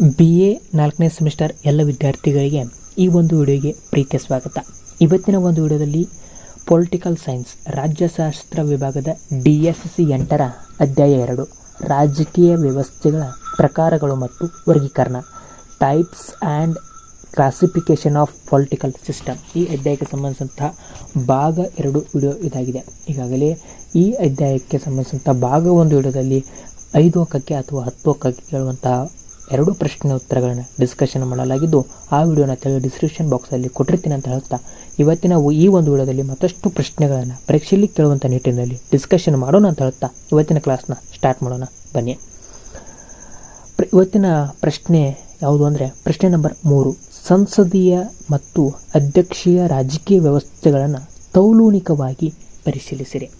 BA 4ನೇ semester ಎಲ್ಲ ವಿದ್ಯಾರ್ಥಿಗಳಿಗೆ ಈ ಒಂದು ವಿಡಿಯೋಗೆ ಪ್ರೀತಿಯ ಸ್ವಾಗತ. ಇವತ್ತಿನ ಒಂದು ವಿಡಿಯೋದಲ್ಲಿ ಪೊಲಿಟಿಕಲ್ ಸೈನ್ಸ್ ರಾಜ್ಯಶಾಸ್ತ್ರ ವಿಭಾಗದ DSC 8ರ ಅಧ್ಯಾಯ 2 ರಾಜಕೀಯ ವ್ಯವಸ್ಥೆಗಳ ಪ್ರಕಾರಗಳು ಮತ್ತು ವರ್ಗೀಕರಣ types and classification of political system ಈ ಅಧ್ಯಾಯಕ್ಕೆ ಸಂಬಂಧಿಸಿದಂತಹ ಭಾಗ 2 ವಿಡಿಯೋ ಇದಾಗಿದೆ. ಈಗಾಗಲೇ ಈ ಅಧ್ಯಾಯಕ್ಕೆ ಸಂಬಂಧಿಸಿದಂಥ ಭಾಗ 1 ವಿಡಿಯೋದಲ್ಲಿ 5 ಅಂಕಕ್ಕೆ ಅಥವಾ 10 ಅಂಕಕ್ಕೆ ಕೇಳುವಂತಹ 2 ಪ್ರಶ್ನೆ ಉತ್ತರಗಳನ್ನು ಡಿಸ್ಕಷನ್ ಮಾಡಲಾಗಿದ್ದು ಆ ವಿಡಿಯೋನ ತೆಗೆದು ಡಿಸ್ಕ್ರಿಪ್ಷನ್ ಬಾಕ್ಸಲ್ಲಿ ಕೊಟ್ಟಿರ್ತೀನಿ ಅಂತ ಹೇಳ್ತಾ ಇವತ್ತಿನ ಈ ಒಂದು ವಿಡಿಯೋದಲ್ಲಿ ಮತ್ತಷ್ಟು ಪ್ರಶ್ನೆಗಳನ್ನು ಪರೀಕ್ಷೆಯಲ್ಲಿ ಕೇಳುವಂಥ ನಿಟ್ಟಿನಲ್ಲಿ ಡಿಸ್ಕಷನ್ ಮಾಡೋಣ ಅಂತ ಹೇಳ್ತಾ ಇವತ್ತಿನ ಕ್ಲಾಸ್ನ ಸ್ಟಾರ್ಟ್ ಮಾಡೋಣ ಬನ್ನಿ. ಇವತ್ತಿನ ಪ್ರಶ್ನೆ ಯಾವುದು ಅಂದರೆ ಪ್ರಶ್ನೆ ನಂಬರ್ 3. ಸಂಸದೀಯ ಮತ್ತು ಅಧ್ಯಕ್ಷೀಯ ರಾಜಕೀಯ ವ್ಯವಸ್ಥೆಗಳನ್ನು ತೌಲನಿಕವಾಗಿ ಪರಿಶೀಲಿಸಿರಿ.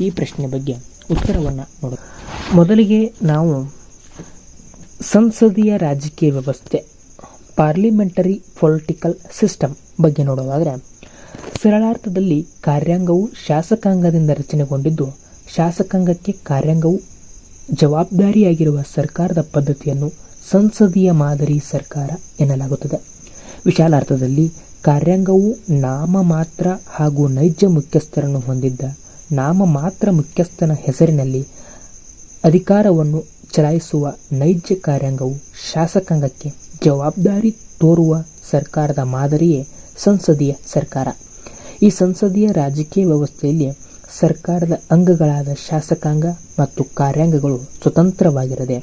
ಈ ಪ್ರಶ್ನೆ ಬಗ್ಗೆ ಉತ್ತರವನ್ನು ನೋಡೋಣ. ಮೊದಲಿಗೆ ನಾವು ಸಂಸದೀಯ ರಾಜಕೀಯ ವ್ಯವಸ್ಥೆ ಪಾರ್ಲಿಮೆಂಟರಿ ಪೊಲಿಟಿಕಲ್ ಸಿಸ್ಟಮ್ ಬಗ್ಗೆ ನೋಡೋದಾದರೆ ಸರಳಾರ್ಥದಲ್ಲಿ ಕಾರ್ಯಾಂಗವು ಶಾಸಕಾಂಗದಿಂದ ರಚನೆಗೊಂಡಿದ್ದು ಶಾಸಕಾಂಗಕ್ಕೆ ಕಾರ್ಯಾಂಗವು ಜವಾಬ್ದಾರಿಯಾಗಿರುವ ಸರ್ಕಾರದ ಪದ್ಧತಿಯನ್ನು ಸಂಸದೀಯ ಮಾದರಿ ಸರ್ಕಾರ ಎನ್ನಲಾಗುತ್ತದೆ. ವಿಶಾಲಾರ್ಥದಲ್ಲಿ ಕಾರ್ಯಾಂಗವು ನಾಮಮಾತ್ರ ಹಾಗೂ ನೈಜ ಮುಖ್ಯಸ್ಥರನ್ನು ಹೊಂದಿದ್ದ ನಾಮಮಾತ್ರ ಮುಖ್ಯಸ್ಥನ ಹೆಸರಿನಲ್ಲಿ ಅಧಿಕಾರವನ್ನು ಚಲಾಯಿಸುವ ನೈಜ ಕಾರ್ಯಾಂಗವು ಶಾಸಕಾಂಗಕ್ಕೆ ಜವಾಬ್ದಾರಿ ತೋರುವ ಸರ್ಕಾರದ ಮಾದರಿಯೇ ಸಂಸದೀಯ ಸರ್ಕಾರ. ಈ ಸಂಸದೀಯ ರಾಜಕೀಯ ವ್ಯವಸ್ಥೆಯಲ್ಲಿ ಸರ್ಕಾರದ ಅಂಗಗಳಾದ ಶಾಸಕಾಂಗ ಮತ್ತು ಕಾರ್ಯಾಂಗಗಳು ಸ್ವತಂತ್ರವಾಗಿರದೆ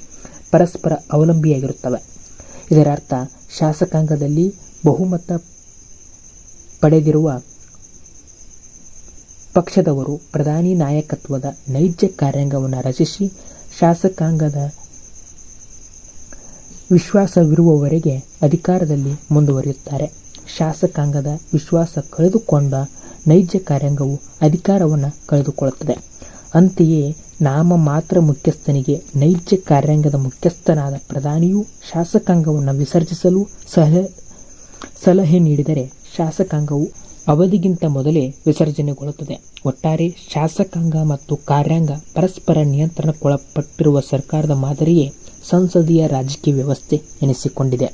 ಪರಸ್ಪರ ಅವಲಂಬಿಯಾಗಿರುತ್ತವೆ. ಇದರ ಅರ್ಥ ಶಾಸಕಾಂಗದಲ್ಲಿ ಬಹುಮತ ಪಡೆದಿರುವ ಪಕ್ಷದವರು ಪ್ರಧಾನಿ ನಾಯಕತ್ವದ ನೈಜ ಕಾರ್ಯಾಂಗವನ್ನು ರಚಿಸಿ ಶಾಸಕಾಂಗದ ವಿಶ್ವಾಸವಿರುವವರೆಗೆ ಅಧಿಕಾರದಲ್ಲಿ ಮುಂದುವರಿಯುತ್ತಾರೆ. ಶಾಸಕಾಂಗದ ವಿಶ್ವಾಸ ಕಳೆದುಕೊಂಡ ನೈಜ ಕಾರ್ಯಾಂಗವು ಅಧಿಕಾರವನ್ನು ಕಳೆದುಕೊಳ್ಳುತ್ತದೆ. ಅಂತೆಯೇ ನಾಮಮಾತ್ರ ಮುಖ್ಯಸ್ಥನಿಗೆ ನೈಜ ಕಾರ್ಯಾಂಗದ ಮುಖ್ಯಸ್ಥನಾದ ಪ್ರಧಾನಿಯು ಶಾಸಕಾಂಗವನ್ನು ವಿಸರ್ಜಿಸಲು ಸಲಹೆ ನೀಡಿದರೆ ಶಾಸಕಾಂಗವು ಅವಧಿಗಿಂತ ಮೊದಲೇ ವಿಸರ್ಜನೆಗೊಳ್ಳುತ್ತದೆ. ಒಟ್ಟಾರೆ ಶಾಸಕಾಂಗ ಮತ್ತು ಕಾರ್ಯಾಂಗ ಪರಸ್ಪರ ನಿಯಂತ್ರಣಕ್ಕೊಳಪಟ್ಟಿರುವ ಸರ್ಕಾರದ ಮಾದರಿಯೇ ಸಂಸದೀಯ ರಾಜಕೀಯ ವ್ಯವಸ್ಥೆ ಎನಿಸಿಕೊಂಡಿದೆ.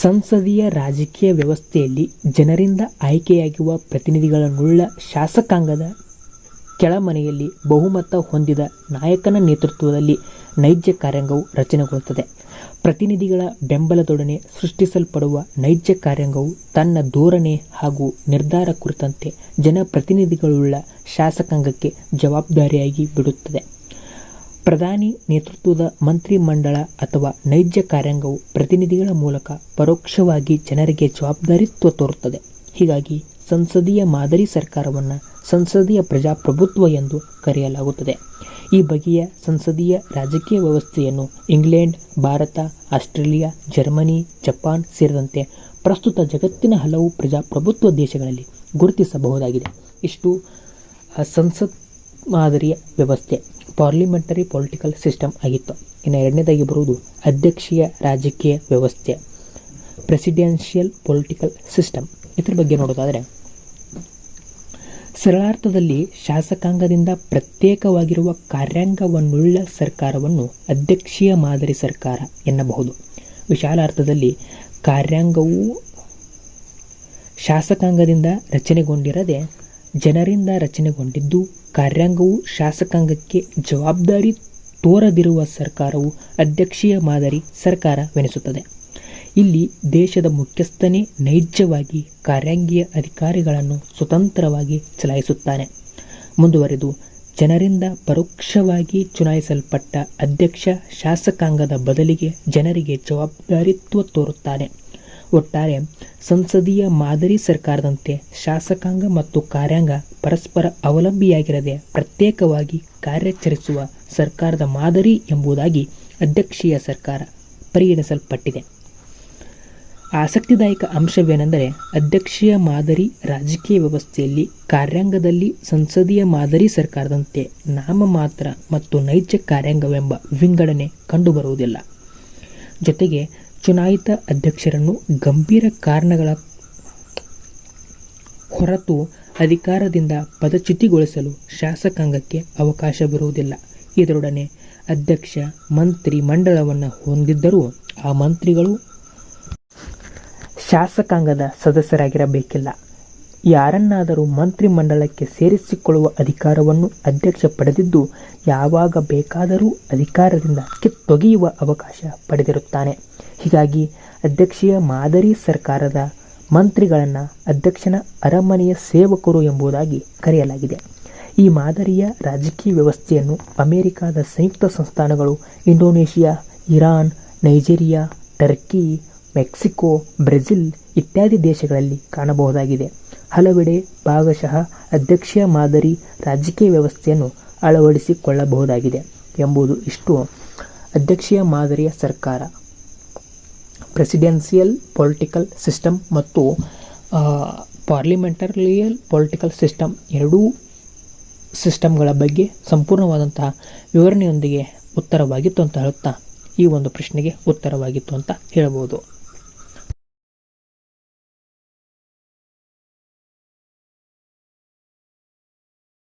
ಸಂಸದೀಯ ರಾಜಕೀಯ ವ್ಯವಸ್ಥೆಯಲ್ಲಿ ಜನರಿಂದ ಆಯ್ಕೆಯಾಗುವ ಪ್ರತಿನಿಧಿಗಳನ್ನುಳ್ಳ ಶಾಸಕಾಂಗದ ಕೆಳಮನೆಯಲ್ಲಿ ಬಹುಮತ ಹೊಂದಿದ ನಾಯಕನ ನೇತೃತ್ವದಲ್ಲಿ ನೈಜ ಕಾರ್ಯಾಂಗವು ರಚನೆಗೊಳ್ಳುತ್ತದೆ. ಪ್ರತಿನಿಧಿಗಳ ಬೆಂಬಲದೊಡನೆ ಸೃಷ್ಟಿಸಲ್ಪಡುವ ನೈಜ ಕಾರ್ಯಾಂಗವು ತನ್ನ ಧೋರಣೆ ಹಾಗೂ ನಿರ್ಧಾರ ಕುರಿತಂತೆ ಜನಪ್ರತಿನಿಧಿಗಳುಳ್ಳ ಶಾಸಕಾಂಗಕ್ಕೆ ಜವಾಬ್ದಾರಿಯಾಗಿ ಬಿಡುತ್ತದೆ. ಪ್ರಧಾನಿ ನೇತೃತ್ವದ ಮಂತ್ರಿಮಂಡಲ ಅಥವಾ ನೈಜ ಕಾರ್ಯಾಂಗವು ಪ್ರತಿನಿಧಿಗಳ ಮೂಲಕ ಪರೋಕ್ಷವಾಗಿ ಜನರಿಗೆ ಜವಾಬ್ದಾರಿತ್ವ ತೋರುತ್ತದೆ. ಹೀಗಾಗಿ ಸಂಸದೀಯ ಮಾದರಿ ಸರ್ಕಾರವನ್ನು ಸಂಸದೀಯ ಪ್ರಜಾಪ್ರಭುತ್ವ ಎಂದು ಕರೆಯಲಾಗುತ್ತದೆ. ಈ ಬಗೆಯ ಸಂಸದೀಯ ರಾಜಕೀಯ ವ್ಯವಸ್ಥೆಯನ್ನು England, Bharat, Australia, Germany, Japan ಸೇರಿದಂತೆ ಪ್ರಸ್ತುತ ಜಗತ್ತಿನ ಹಲವು ಪ್ರಜಾಪ್ರಭುತ್ವ ದೇಶಗಳಲ್ಲಿ ಗುರುತಿಸಬಹುದಾಗಿದೆ. ಇಷ್ಟು ಸಂಸತ್ ಮಾದರಿಯ ವ್ಯವಸ್ಥೆ ಪಾರ್ಲಿಮೆಂಟರಿ ಪೊಲಿಟಿಕಲ್ ಸಿಸ್ಟಮ್ ಆಗಿತ್ತು. ಇನ್ನು ಎರಡನೇದಾಗಿ ಬರುವುದು ಅಧ್ಯಕ್ಷೀಯ ರಾಜಕೀಯ ವ್ಯವಸ್ಥೆ ಪ್ರೆಸಿಡೆನ್ಷಿಯಲ್ ಪೊಲಿಟಿಕಲ್ ಸಿಸ್ಟಮ್. ಇದರ ಬಗ್ಗೆ ನೋಡೋದಾದರೆ ಸರಳಾರ್ಥದಲ್ಲಿ ಶಾಸಕಾಂಗದಿಂದ ಪ್ರತ್ಯೇಕವಾಗಿರುವ ಕಾರ್ಯಾಂಗವನ್ನುಳ್ಳ ಸರ್ಕಾರವನ್ನು ಅಧ್ಯಕ್ಷೀಯ ಮಾದರಿ ಸರ್ಕಾರ ಎನ್ನಬಹುದು. ವಿಶಾಲಾರ್ಥದಲ್ಲಿ ಕಾರ್ಯಾಂಗವು ಶಾಸಕಾಂಗದಿಂದ ರಚನೆಗೊಂಡಿರದೆ ಜನರಿಂದ ರಚನೆಗೊಂಡಿದ್ದು ಕಾರ್ಯಾಂಗವು ಶಾಸಕಾಂಗಕ್ಕೆ ಜವಾಬ್ದಾರಿ ತೋರದಿರುವ ಸರ್ಕಾರವು ಅಧ್ಯಕ್ಷೀಯ ಮಾದರಿ ಸರ್ಕಾರವೆನಿಸುತ್ತದೆ. ಇಲ್ಲಿ ದೇಶದ ಮುಖ್ಯಸ್ಥನೇ ನೈಜವಾಗಿ ಕಾರ್ಯಾಂಗೀಯ ಅಧಿಕಾರಿಗಳನ್ನು ಸ್ವತಂತ್ರವಾಗಿ ಚಲಾಯಿಸುತ್ತಾನೆ. ಮುಂದುವರೆದು ಜನರಿಂದ ಪರೋಕ್ಷವಾಗಿ ಚುನಾಯಿಸಲ್ಪಟ್ಟ ಅಧ್ಯಕ್ಷ ಶಾಸಕಾಂಗದ ಬದಲಿಗೆ ಜನರಿಗೆ ಜವಾಬ್ದಾರಿತ್ವ ತೋರುತ್ತಾನೆ. ಒಟ್ಟಾರೆ ಸಂಸದೀಯ ಮಾದರಿ ಸರ್ಕಾರದಂತೆ ಶಾಸಕಾಂಗ ಮತ್ತು ಕಾರ್ಯಾಂಗ ಪರಸ್ಪರ ಅವಲಂಬಿಯಾಗಿರದೆ ಪ್ರತ್ಯೇಕವಾಗಿ ಕಾರ್ಯಾಚರಿಸುವ ಸರ್ಕಾರದ ಮಾದರಿ ಎಂಬುದಾಗಿ ಅಧ್ಯಕ್ಷೀಯ ಸರ್ಕಾರ ಪರಿಗಣಿಸಲ್ಪಟ್ಟಿದೆ. ಆಸಕ್ತಿದಾಯಕ ಅಂಶವೇನೆಂದರೆ ಅಧ್ಯಕ್ಷೀಯ ಮಾದರಿ ರಾಜಕೀಯ ವ್ಯವಸ್ಥೆಯಲ್ಲಿ ಕಾರ್ಯಾಂಗದಲ್ಲಿ ಸಂಸದೀಯ ಮಾದರಿ ಸರ್ಕಾರದಂತೆ ನಾಮಮಾತ್ರ ಮತ್ತು ನೈಜ ಕಾರ್ಯಾಂಗವೆಂಬ ವಿಂಗಡಣೆ ಕಂಡುಬರುವುದಿಲ್ಲ. ಜೊತೆಗೆ ಚುನಾಯಿತ ಅಧ್ಯಕ್ಷರನ್ನು ಗಂಭೀರ ಕಾರಣಗಳ ಹೊರತು ಅಧಿಕಾರದಿಂದ ಪದಚ್ಯುತಿಗೊಳಿಸಲು ಶಾಸಕಾಂಗಕ್ಕೆ ಅವಕಾಶವಿರುವುದಿಲ್ಲ. ಇದರೊಡನೆ ಅಧ್ಯಕ್ಷ ಮಂತ್ರಿ ಮಂಡಲವನ್ನು ಹೊಂದಿದ್ದರೂ ಆ ಮಂತ್ರಿಗಳು ಶಾಸಕಾಂಗದ ಸದಸ್ಯರಾಗಿರಬೇಕಿಲ್ಲ. ಯಾರನ್ನಾದರೂ ಮಂತ್ರಿಮಂಡಲಕ್ಕೆ ಸೇರಿಸಿಕೊಳ್ಳುವ ಅಧಿಕಾರವನ್ನು ಅಧ್ಯಕ್ಷ ಪಡೆದಿದ್ದು ಯಾವಾಗ ಬೇಕಾದರೂ ಅಧಿಕಾರದಿಂದ ಕಿತ್ತೊಗೆಯುವ ಅವಕಾಶ ಪಡೆದಿರುತ್ತಾನೆ. ಹೀಗಾಗಿ ಅಧ್ಯಕ್ಷೀಯ ಮಾದರಿ ಸರ್ಕಾರದ ಮಂತ್ರಿಗಳನ್ನು ಅಧ್ಯಕ್ಷನ ಅರಮನೆಯ ಸೇವಕರು ಎಂಬುದಾಗಿ ಕರೆಯಲಾಗಿದೆ. ಈ ಮಾದರಿಯ ರಾಜಕೀಯ ವ್ಯವಸ್ಥೆಯನ್ನು ಅಮೆರಿಕಾದ ಸಂಯುಕ್ತ ಸಂಸ್ಥಾನಗಳು, Indonesia, Iran, Nigeria, Turkey, Mexico, Brazil ಇತ್ಯಾದಿ ದೇಶಗಳಲ್ಲಿ ಕಾಣಬಹುದಾಗಿದೆ. ಹಲವೆಡೆ ಭಾಗಶಃ ಅಧ್ಯಕ್ಷೀಯ ಮಾದರಿ ರಾಜಕೀಯ ವ್ಯವಸ್ಥೆಯನ್ನು ಅಳವಡಿಸಿಕೊಳ್ಳಬಹುದಾಗಿದೆ ಎಂಬುದು ಇಷ್ಟು. ಅಧ್ಯಕ್ಷೀಯ ಮಾದರಿಯ ಸರ್ಕಾರ, ಪ್ರೆಸಿಡೆನ್ಸಿಯಲ್ ಪೊಲಿಟಿಕಲ್ ಸಿಸ್ಟಮ್ ಮತ್ತು ಪಾರ್ಲಿಮೆಂಟರಿಯಲ್ ಪೊಲಿಟಿಕಲ್ ಸಿಸ್ಟಮ್ ಎರಡೂ ಸಿಸ್ಟಮ್ಗಳ ಬಗ್ಗೆ ಸಂಪೂರ್ಣವಾದಂತಹ ವಿವರಣೆಯೊಂದಿಗೆ ಉತ್ತರವಾಗಿತ್ತು ಅಂತ ಹೇಳುತ್ತಾ ಈ ಒಂದು ಪ್ರಶ್ನೆಗೆ ಉತ್ತರವಾಗಿತ್ತು ಅಂತ ಹೇಳಬಹುದು.